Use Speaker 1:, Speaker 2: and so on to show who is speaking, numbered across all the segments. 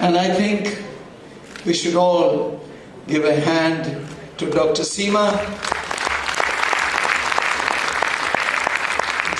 Speaker 1: And I think we should all give a hand to Dr. Seema,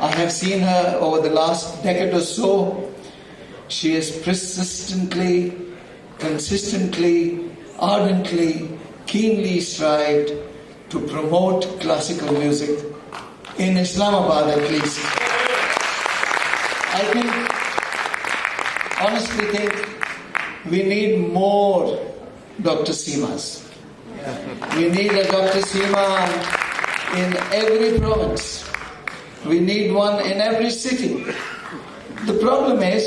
Speaker 1: I have seen her over the last decade or so. She has persistently, consistently, ardently, keenly strived to promote classical music in Islamabad at least. I honestly think we need more Dr. Seemas. We need a Dr. Seema in every province. We need one in every city. The problem is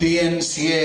Speaker 1: PNCA,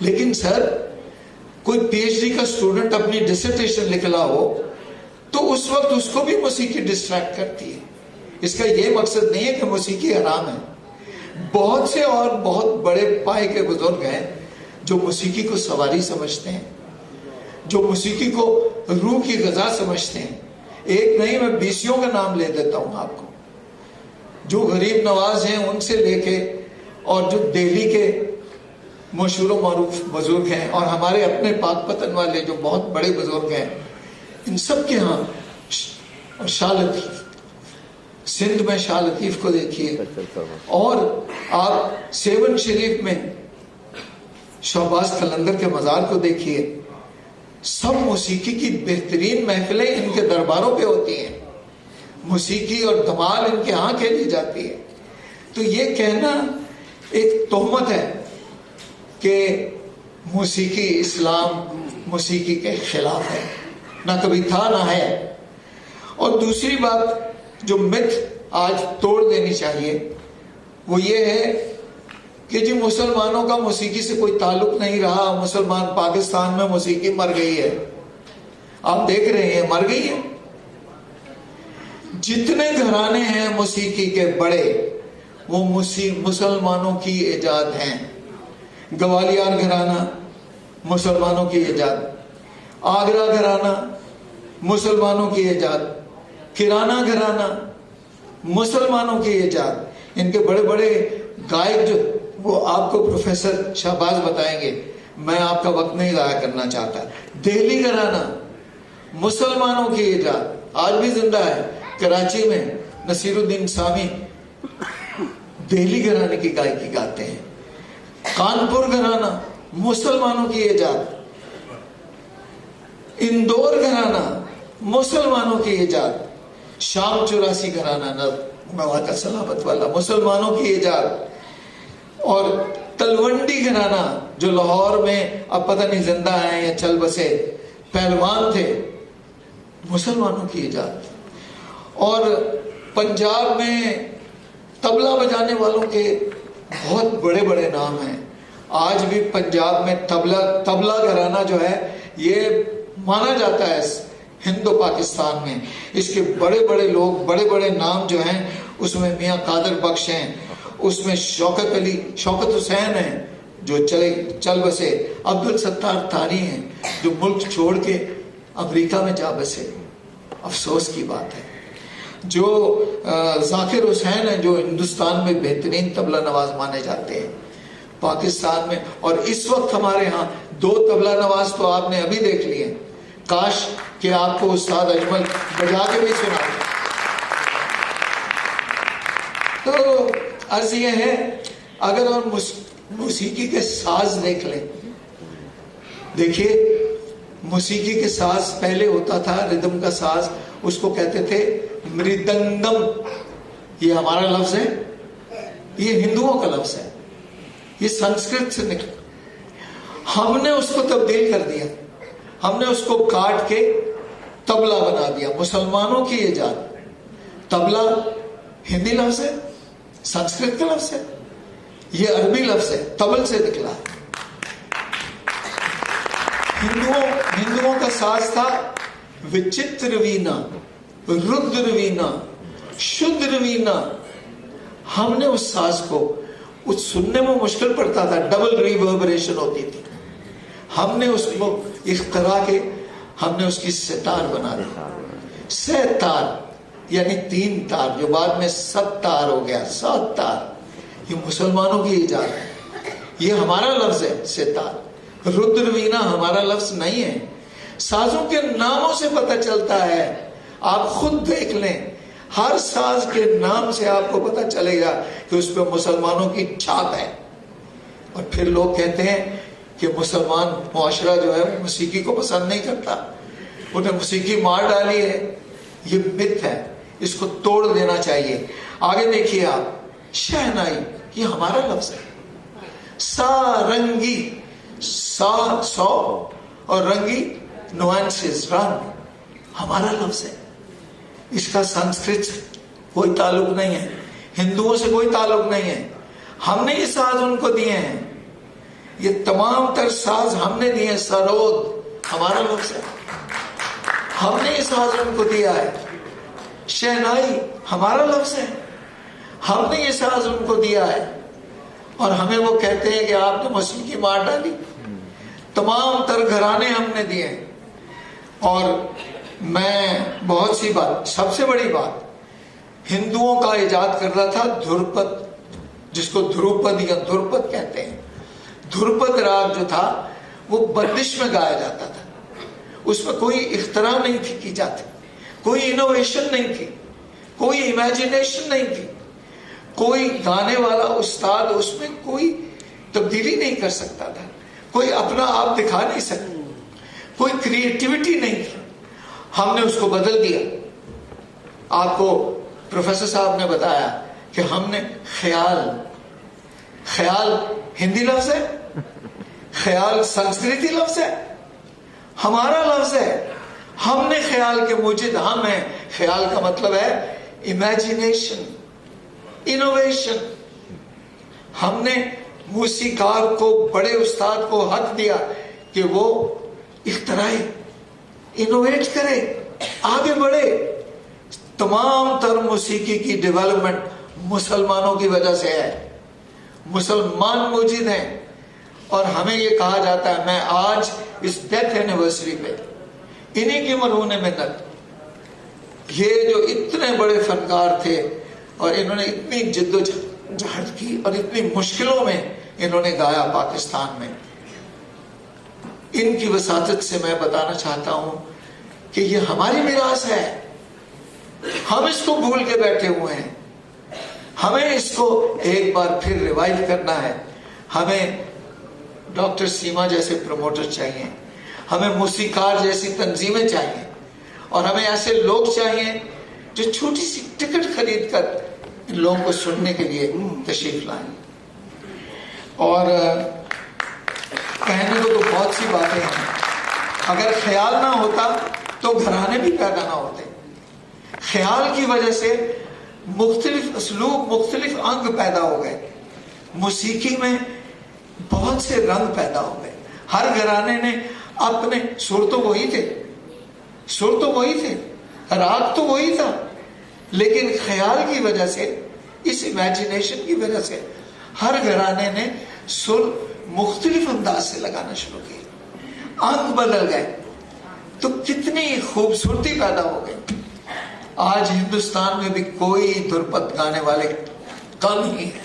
Speaker 1: لیکن سر کوئی P H D کا student اپنی ڈسرٹیشن لکھ رہا ہو تو اس وقت اس کو بھی موسیقی ڈسٹریکٹ کرتی ہے. اس کا یہ مقصد نہیں ہے کہ موسیقی حرام ہے. بہت سے اور بہت بڑے پائے کے بزرگ ہیں جو موسیقی کو سواری سمجھتے ہیں, جو موسیقی کو روح کی غذا سمجھتے ہیں. ایک نہیں, میں 20 کا نام لے دیتا ہوں آپ کو, جو غریب نواز ہیں ان سے لے کے اور جو دہلی کے مشہور و معروف بزرگ ہیں اور ہمارے اپنے پاک پتن والے جو بہت بڑے بزرگ ہیں, ان سب کے ہاں شاہ لطیف, سندھ میں شاہ لطیف کو دیکھیے, اور آپ سیون شریف میں شہباز قلندر کے مزار کو دیکھیے. سب موسیقی کی بہترین محفلیں ان کے درباروں پہ ہوتی ہیں, موسیقی اور دھمال ان کے ہاں کھیلی جاتی ہے. تو یہ کہنا ایک تہمت ہے کہ موسیقی اسلام موسیقی کے خلاف ہے, نہ کبھی تھا نہ ہے. اور دوسری بات جو مت آج توڑ دینی چاہیے وہ یہ ہے کہ جی مسلمانوں کا موسیقی سے کوئی تعلق نہیں رہا, مسلمان پاکستان میں موسیقی مر گئی ہے. آپ دیکھ رہے ہیں مر گئی ہے. جتنے گھرانے ہیں موسیقی کے بڑے وہ مسلمانوں کی ایجاد ہیں. گوالیار گھرانہ مسلمانوں کی ایجاد, آگرہ گھرانہ مسلمانوں کی ایجاد, کرانہ گھرانہ مسلمانوں کی ایجاد. ان کے بڑے بڑے گائک جو وہ آپ کو پروفیسر شہباز بتائیں گے, میں آپ کا وقت نہیں ضائع کرنا چاہتا. دہلی گھرانہ مسلمانوں کی ایجاد, آج بھی زندہ ہے. کراچی میں نصیر الدین سامی دہلی گھرانے کی گائکی گاتے ہیں. کانپور گھرانہ مسلمانوں کی ایجاد, اندور گھرانہ مسلمانوں کی ایجاد, شام 84 گھرانہ نواتا سلامت والا مسلمانوں کی ایجاد, اور تلونڈی گھرانہ جو لاہور میں اب پتہ نہیں زندہ ہیں یا چل بسے, پہلوان تھے, مسلمانوں کی ایجاد. اور پنجاب میں طبلہ بجانے والوں کے بہت بڑے بڑے نام ہیں. آج بھی پنجاب میں طبلہ گھرانہ جو ہے یہ مانا جاتا ہے ہند و پاکستان میں. اس کے بڑے بڑے لوگ, بڑے بڑے نام جو ہیں اس میں میاں قادر بخش ہیں, اس میں شوکت حسین ہیں جو چل بسے, عبد الستار تاری ہیں جو ملک چھوڑ کے امریکہ میں جا بسے. افسوس کی بات ہے. جو ذاکر حسین ہیں جو ہندوستان میں بہترین طبلہ نواز مانے جاتے ہیں پاکستان میں, اور اس وقت ہمارے ہاں 2 طبلہ نواز تو آپ نے ابھی دیکھ لیے. کاش کہ آپ کو استاد اجمل بجا کے بھی سنا دیں. تو عرض یہ ہے, اگر اور موسیقی کے ساز دیکھ لیں, دیکھیے موسیقی کے ساز پہلے ہوتا تھا ردم کا ساز, اس کو کہتے تھے مریدنگم. یہ ہمارا لفظ ہے, یہ ہندوؤں کا لفظ ہے, یہ سنسکرت سے نکلا. ہم نے اس کو تبدیل کر دیا, ہم نے اس کو کاٹ کے طبلہ بنا دیا. مسلمانوں کی ایجاد. طبلہ ہندی لفظ ہے, سنسکرت کا لفظ ہے, یہ عربی لفظ ہے, طبل سے نکلا ہے. ہندوؤں کا ساز تھا وچتر وینا, رودر وینا, شدر وینا. ہم نے اس ساز کو سننے میں مشکل پڑتا تھا, ڈبل ریوربریشن ہوتی تھی. ہم نے اس کو اختراع کے ہم نے اس کی ستار بنا دی. ستار یعنی 3 تار جو بعد میں 7 تار ہو گیا, 7 تار. یہ مسلمانوں کی ایجاد ہے, یہ ہمارا لفظ ہے ستار. رودر وینا ہمارا لفظ نہیں ہے. سازوں کے ناموں سے پتہ چلتا ہے, آپ خود دیکھ لیں, ہر ساز کے نام سے آپ کو پتہ چلے گا کہ اس پہ مسلمانوں کی چھاپ ہے. اور پھر لوگ کہتے ہیں کہ مسلمان معاشرہ جو ہے موسیقی کو پسند نہیں کرتا, انہیں موسیقی مار ڈالی ہے. یہ مت ہے, اس کو توڑ دینا چاہیے. آگے دیکھیے آپ, شہنائی یہ ہمارا لفظ ہے. سارنگی, سا سو اور رنگی نوانسز, رنگ ہمارا لفظ ہے. اس کا سنسکرت سے کوئی تعلق نہیں ہے, ہندوؤں سے کوئی تعلق نہیں ہے. ہم نے یہ ساز ان کو دیے ہیں. یہ تمام تر ساز ہم نے دیے. سرود ہمارا لفظ ہے, ہم نے یہ ساز ان کو دیا ہے. شہنائی ہمارا لفظ ہے, ہم نے یہ ساز ان کو دیا ہے. اور ہمیں وہ کہتے ہیں کہ آپ نے موسیقی مار ڈالی. تمام تر گھرانے ہم نے دیے. اور میں بہت سی بات, سب سے بڑی بات ہندوؤں کا ایجاد کر رہا تھا دھرپد, جس کو دھروپد یا دھرپد کہتے ہیں. دھرپد راگ جو تھا وہ بندش میں گایا جاتا تھا. اس میں کوئی اختراع نہیں تھی کی جاتی, کوئی انوویشن نہیں تھی, کوئی امیجنیشن نہیں تھی. کوئی گانے والا استاد اس میں کوئی تبدیلی نہیں کر سکتا تھا, کوئی اپنا آپ دکھا نہیں سکتا, کوئی کریٹیوٹی نہیں تھی. ہم نے اس کو بدل دیا. آپ کو پروفیسر صاحب نے بتایا کہ ہم نے خیال ہندی لفظ ہے, خیال سنسکرتی لفظ ہے, ہمارا لفظ ہے. ہم نے خیال کے موجد ہم ہیں. خیال کا مطلب ہے امیجنیشن, انوویشن. ہم نے موسیقار کو, بڑے استاد کو حق دیا کہ وہ اختراعی, انوویٹ کرے, آگے بڑھے. تمام تر موسیقی کی ڈیولپمنٹ مسلمانوں کی وجہ سے ہے. مسلمان موجود ہیں. اور ہمیں یہ کہا جاتا ہے, میں آج اس ڈیتھ اینیورسری پہ انہی کی مرہون محنت, یہ جو اتنے بڑے فنکار تھے اور انہوں نے اتنی جد و جہد کی اور اتنی مشکلوں میں انہوں نے گایا پاکستان میں, ان کی وساطت سے میں بتانا چاہتا ہوں کہ یہ ہماری میراث ہے. ہم اس کو بھول کے بیٹھے ہوئے ہیں. ہمیں اس کو ایک بار پھر ریوائیو کرنا ہے. ہمیں ڈاکٹر سیما جیسے پروموٹر چاہیے, ہمیں موسیقار جیسی تنظیمیں چاہیے, اور ہمیں ایسے لوگ چاہیے جو چھوٹی سی ٹکٹ خرید کر ان لوگوں کو سننے کے لیے تشریف لائیں. اور کہنے کو تو بہت سی باتیں ہیں. اگر خیال نہ ہوتا تو گھرانے بھی پیدا نہ ہوتے. خیال کی وجہ سے مختلف اسلوب, مختلف انگ پیدا ہو گئے. موسیقی میں بہت سے رنگ پیدا ہو گئے. ہر گھرانے نے اپنے, سر تو وہی تھے, راگ تو وہی تھا, لیکن خیال کی وجہ سے, اس امیجنیشن کی وجہ سے ہر گھرانے نے سر مختلف انداز سے لگانا شروع کیے. انگ بدل گئے تو کتنی خوبصورتی پیدا ہو گئی. آج ہندوستان میں بھی کوئی دھرپد گانے والے کم ہی ہیں.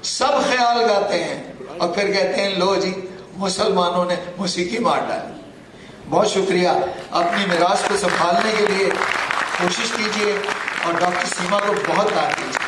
Speaker 1: سب خیال گاتے ہیں اور پھر کہتے ہیں لو جی مسلمانوں نے موسیقی مار ڈالی. بہت شکریہ. اپنی میراث کو سنبھالنے کے لیے کوشش کیجیے اور ڈاکٹر سیما کو بہت یاد کیجیے.